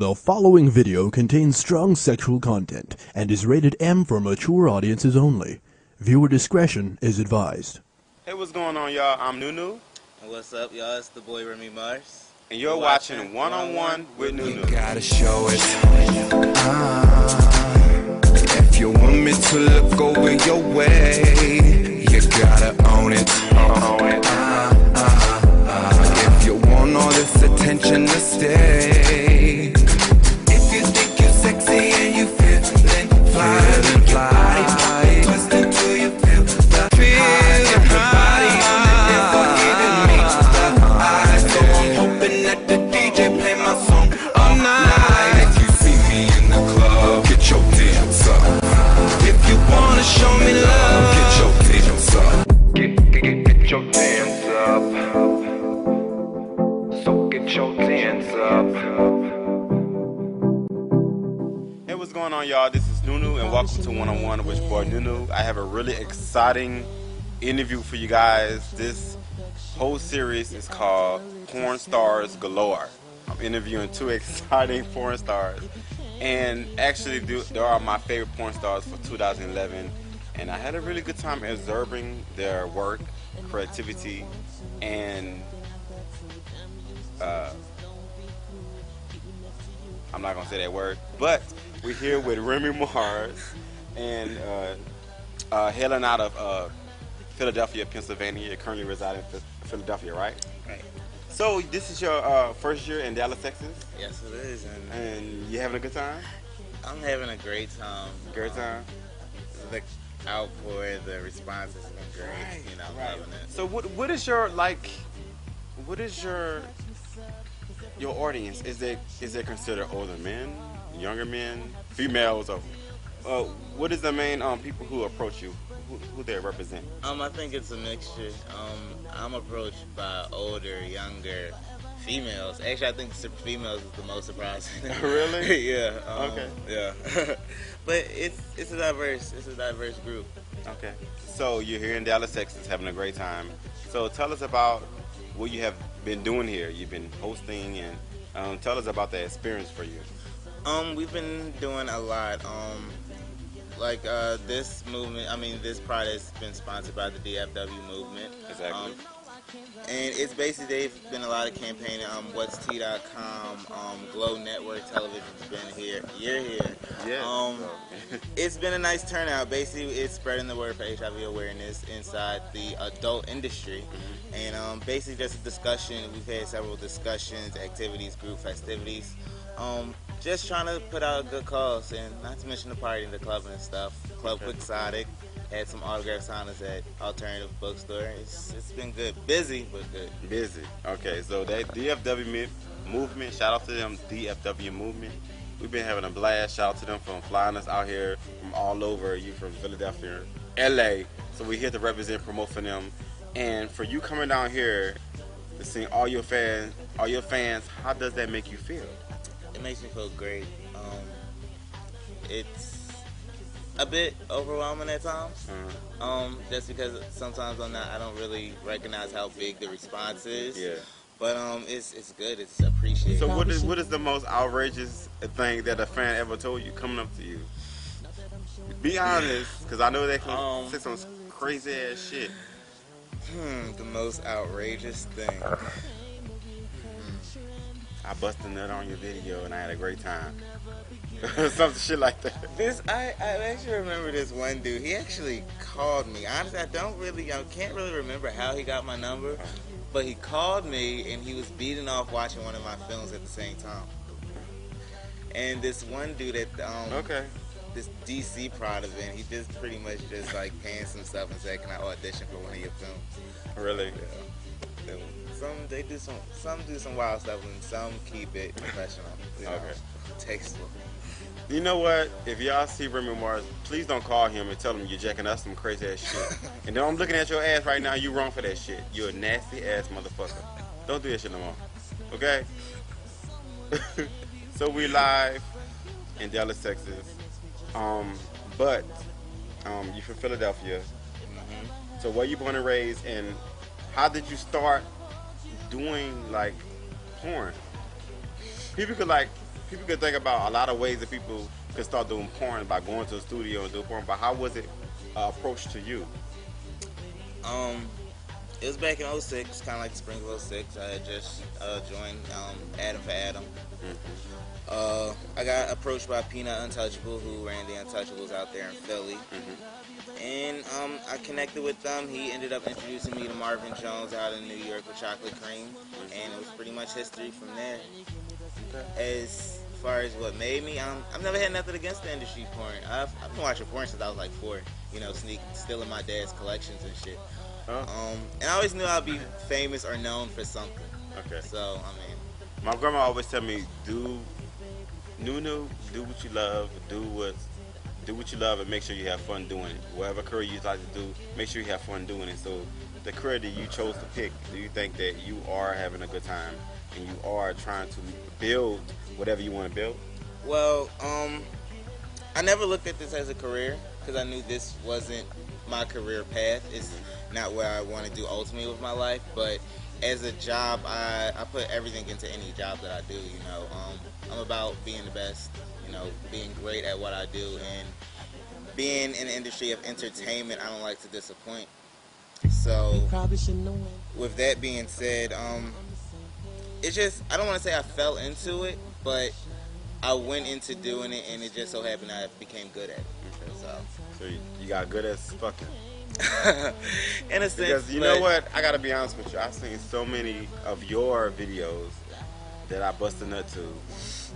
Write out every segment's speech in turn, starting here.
The following video contains strong sexual content and is rated M for mature audiences only. Viewer discretion is advised. Hey, what's going on, y'all? I'm Nunu. And what's up, y'all? It's the boy Remy Mars. And you're watching One on One with Nunu. You gotta show it. If you want me to look over your way, you gotta own it. If you want all this attention to stay, if you think you're sexy and you feelin' fly, twist until you feel the feel high. Giving me the eyes, so I'm hoping that the DJ play my song all night. If you see me in the club, get your dance up. If you wanna show me love, get your dance up. Get your dance up. So get your dance up. Hey, what's going on, y'all? This is Nunu, and welcome to One on One with your boy Nunu. I have a really exciting interview for you guys. This whole series is called Porn Stars Galore. I'm interviewing two exciting porn stars, and actually they are my favorite porn stars for 2011, and I had a really good time observing their work, creativity, and I'm not gonna say that word, but we're here with Remy Mars and hailing out of Philadelphia, Pennsylvania. You're currently residing in Philadelphia, right? Right. So this is your first year in Dallas, Texas, Yes, it is. and you having a good time? I'm having a great time. Great time. The outpour, the response has been great. You know, I'm loving it. So what is your your audience? Is it considered older men, younger men, females, or what is the main people who approach you? Who they represent? I think it's a mixture. I'm approached by older, younger females. Actually, I think females is the most surprising. Really? Yeah. Okay. Yeah. But it's a diverse group. Okay. So you're here in Dallas, Texas, having a great time. So tell us about what you have been doing here. You've been hosting, and tell us about the experience for you. We've been doing a lot. This movement, this product has been sponsored by the DFW movement. Exactly. And it's basically, they've been a lot of campaigning. What'sT.com, Glow Network Television's been here. You're here. Yeah. It's been a nice turnout. Basically, it's spreading the word for HIV awareness inside the adult industry. And basically, just a discussion. We've had several discussions, activities, group festivities. Just trying to put out a good cause, and not to mention the party and the club and stuff. Club Quixotic had some autograph signers at Alternative Bookstore. It's been good, busy but good. Busy. Okay, so that DFW movement, shout out to them, DFW movement. We've been having a blast. Shout out to them for flying us out here from all over. You from Philadelphia, LA. So we're here to represent, promote for them, and for you coming down here to see all your fans. How does that make you feel? It makes me feel great. It's a bit overwhelming at times, just because sometimes I don't really recognize how big the response is. Yeah. But it's good. It's appreciated. So what is the most outrageous thing that a fan ever told you coming up to you? Be honest, because I know they can say some crazy ass shit. The most outrageous thing. I busted a nut on your video and I had a great time. Some shit like that. I actually remember this one dude. He actually called me. Honestly, I can't really remember how he got my number, but he called me and he was beating off watching one of my films at the same time. And this one dude at this DC Prod event, he just pretty much just like pants himself and said, "Can I audition for one of your films?" Really? Yeah. Some do some wild stuff and some keep it professional. Tasteful. You know what? If y'all see Remy Mars, please don't call him and tell him you're jacking us some crazy ass shit. And then I'm looking at your ass right now. You wrong for that shit. You're a nasty ass motherfucker. Don't do that shit no more. Okay? So we live in Dallas, Texas. But you from Philadelphia. So where you born and raised, and how did you start doing like porn? People could like people could think about a lot of ways that people could start doing porn by going to a studio and doing porn. But how was it approached to you? It was back in 06, kind of like the spring of 06. I had just joined Adam for Adam. I got approached by Peanut Untouchable, who ran the Untouchables out there in Philly. And I connected with them. He ended up introducing me to Marvin Jones out in New York with Chocolate Cream. And it was pretty much history from there. As far as what made me, I've never had nothing against the industry porn. I've been watching porn since I was like 4. You know, stealing my dad's collections and shit. And I always knew I'd be famous or known for something. Okay. So, I mean, My grandma always tell me, do what you love, do what you love, and make sure you have fun doing it. Whatever career you like to do, make sure you have fun doing it. So, the career that you chose to pick, do you think that you are having a good time and you are trying to build whatever you want to build? well, I never looked at this as a career because I knew this wasn't my career path. It's not what I want to do ultimately with my life, but as a job, I put everything into any job that I do, you know. I'm about being the best, you know, being great at what I do, and being in the industry of entertainment, I don't like to disappoint. So, with that being said, it's just, I don't want to say I fell into it, but I went into doing it, and it just so happened I became good at it. So you got good at fucking. In a sense, Because you know what, I gotta be honest with you. I've seen so many of your videos that I bust a nut to.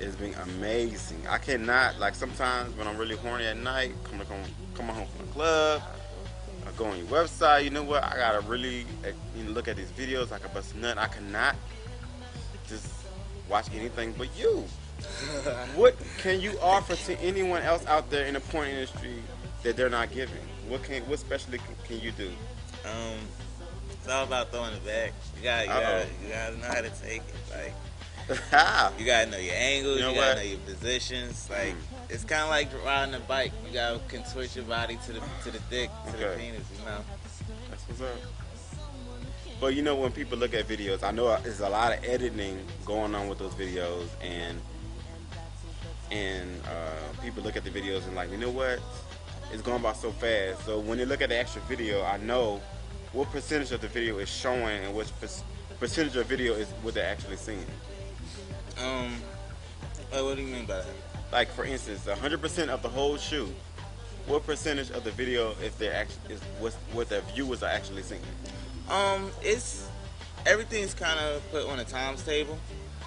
It's been amazing. I cannot, like, sometimes when I'm really horny at night, come home from the club, I go on your website. You know what? I gotta really look at these videos. I can bust a nut. I cannot just watch anything but you. What can you offer to anyone else out there in the porn industry that they're not giving? What specially can you do? It's all about throwing it back. You gotta know how to take it. Like, you gotta know your angles. You know You gotta what? know your positions. Like, it's kind of like riding a bike. You gotta contort your body to the dick, to the Okay. penis. You know. That's what's up. But you know, when people look at videos, I know there's a lot of editing going on with those videos, and people look at the videos and like, you know what? It's going by so fast. So when they look at the actual video, I know what percentage of the video is showing and what percentage of video is what they're actually seeing. What do you mean by that? Like, for instance, 100% of the whole shoot, what percentage of the video is what the viewers are actually seeing? It's everything's kind of put on a times table.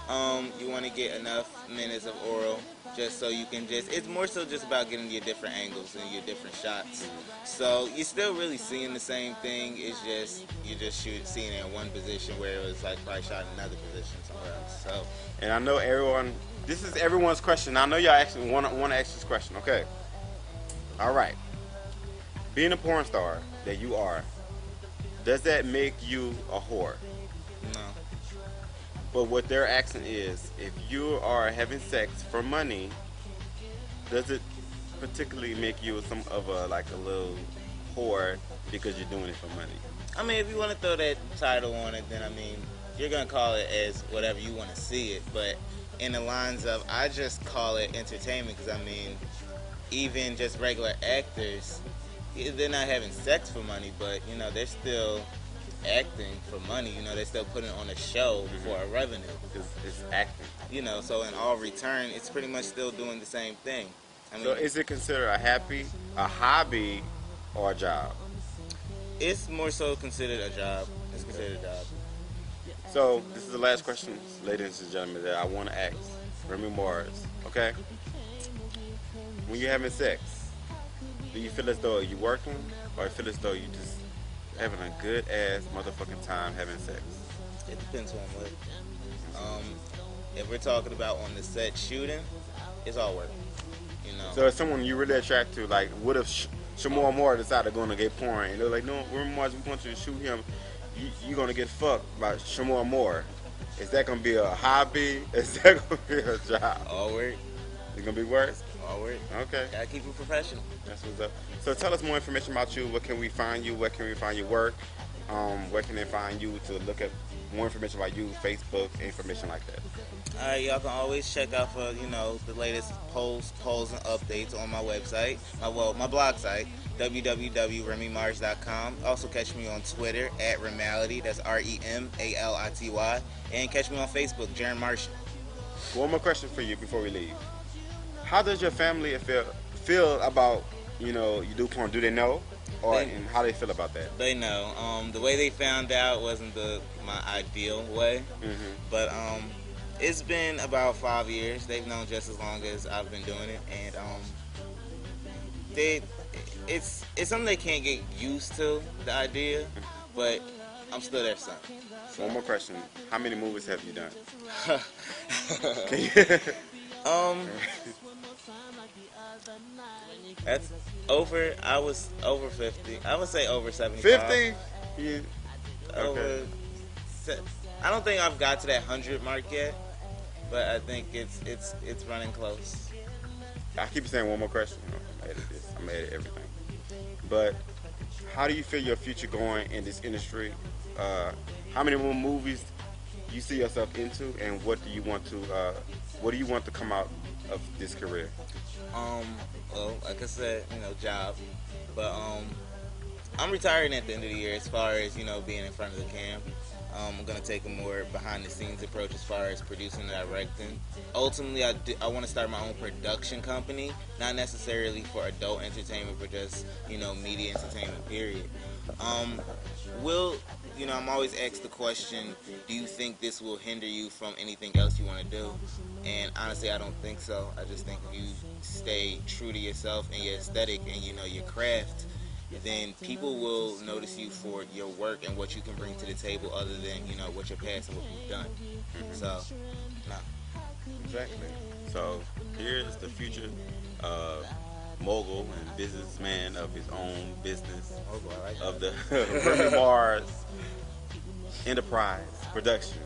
You want to get enough minutes of oral just so you can it's more so just about getting your different angles and your different shots. So you're still really seeing the same thing. It's just you're just seeing it in one position where it was like probably shot in another position somewhere else. So, And I know this is everyone's question. I know y'all actually want to ask this question. Okay. All right. Being a porn star that you are, does that make you a whore? no. But what they're asking is, if you are having sex for money, does it particularly make you some of a little whore because you're doing it for money? I mean, if you want to throw that title on it, then I mean, you're gonna call it as whatever you want to see it. But in the lines of, I just call it entertainment because I mean, even just regular actors, they're not having sex for money, but you know, they're still acting for money. You know, they're still putting on a show for a revenue. Because it's acting. You know, so in all return, it's pretty much still doing the same thing. I mean, So is it considered a hobby, or a job? it's more so considered a job. It's considered a job. So this is the last question, ladies and gentlemen, that I want to ask Remy Morris. Okay? When you're having sex, do you feel as though you're working, or you feel as though you just having a good ass motherfucking time having sex? It depends on what. If we're talking about on the set shooting, it's all work. You know. So if someone you really attract to, like, what if Shamor Moore decided going to get porn, and they're like, no, Remy Morris, we want you to shoot him. You're going to get fucked by Shamor Moore. Is that going to be a hobby? Is that going to be a job? All work. It's going to be worse? All work. Okay. Gotta keep it professional. That's what's up. So tell us more information about you. Where can we find you? Where can we find your work? Where can they find you to look at more information about you, Facebook, information like that? Alright, y'all can always check out for, the latest polls and updates on my website, my blog site, www.remymarsh.com. Also catch me on Twitter at Remality, that's REMALITY, and catch me on Facebook, Jaron Martian. One more question for you before we leave. How does your family feel about, you do porn? Do they know? And how they feel about that? They know. The way they found out wasn't my ideal way, but it's been about 5 years. They've known just as long as I've been doing it, and it's something they can't get used to, the idea, but I'm still their son. So. One more question. How many movies have you done? That's over. I was over 50. I would say over 75. 50? Yeah. Okay. I don't think I've got to that 100 mark yet, but I think it's running close. I keep saying one more question. I'm edit this. I'm edit everything. But how do you feel your future going in this industry? How many more movies you see yourself into, and what do you want to come out of this career? Well, like I said, job, but I'm retiring at the end of the year. As far as being in front of the cam, I'm gonna take a more behind-the-scenes approach as far as producing and directing. Ultimately, I want to start my own production company, not necessarily for adult entertainment, but just media entertainment. Period. I'm always asked the question, do you think this will hinder you from anything else you want to do? And honestly, I don't think so. I just think if you stay true to yourself and your aesthetic and your craft, then people will notice you for your work and what you can bring to the table, other than what your past and what you've done. So, no. Exactly. So here's the future mogul and businessman of his own business, of the Remy Mars Enterprise production.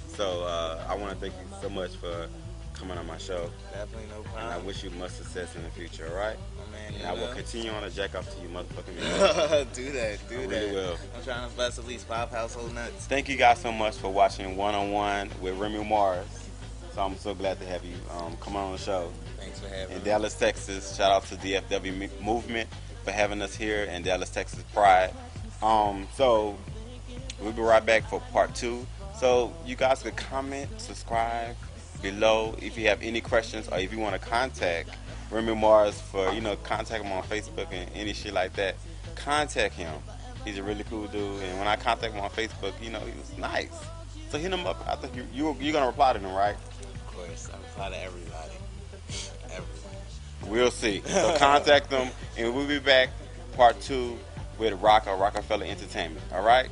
So I want to thank you so much for coming on my show. Definitely, no problem. And I wish you much success in the future, all right? Oh, man, and I will continue on to jack off to you motherfucking million. Do that. I really will. I'm trying to bust at least 5 household nuts. Thank you guys so much for watching One-on-One with Remy Mars. So I'm so glad to have you come on the show. Thanks for having me. In Dallas, Texas, shout out to DFW Movement for having us here in Dallas, Texas Pride. So we'll be right back for part 2. So you guys could comment, subscribe below if you have any questions, or if you want to contact Remy Mars for, contact him on Facebook and any shit like that. Contact him. He's a really cool dude, and when I contact him on Facebook, he was nice. So hit him up. I think you're gonna reply to him, right? Of course, I reply to everybody. We'll see. So contact them, and we'll be back, part 2 with Rockefeller Entertainment. All right.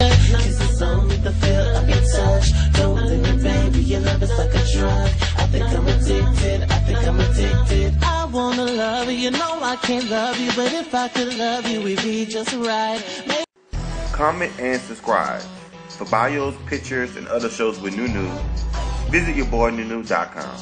It's a song with the feel of your touch. Don't limit, baby, your love is like a drug. I think I'm addicted. I wanna love you, I can't love you, but if I could love you, it'd be just right. Comment and subscribe. For bios, pictures, and other shows with Nunu, visit yourboynunu.com.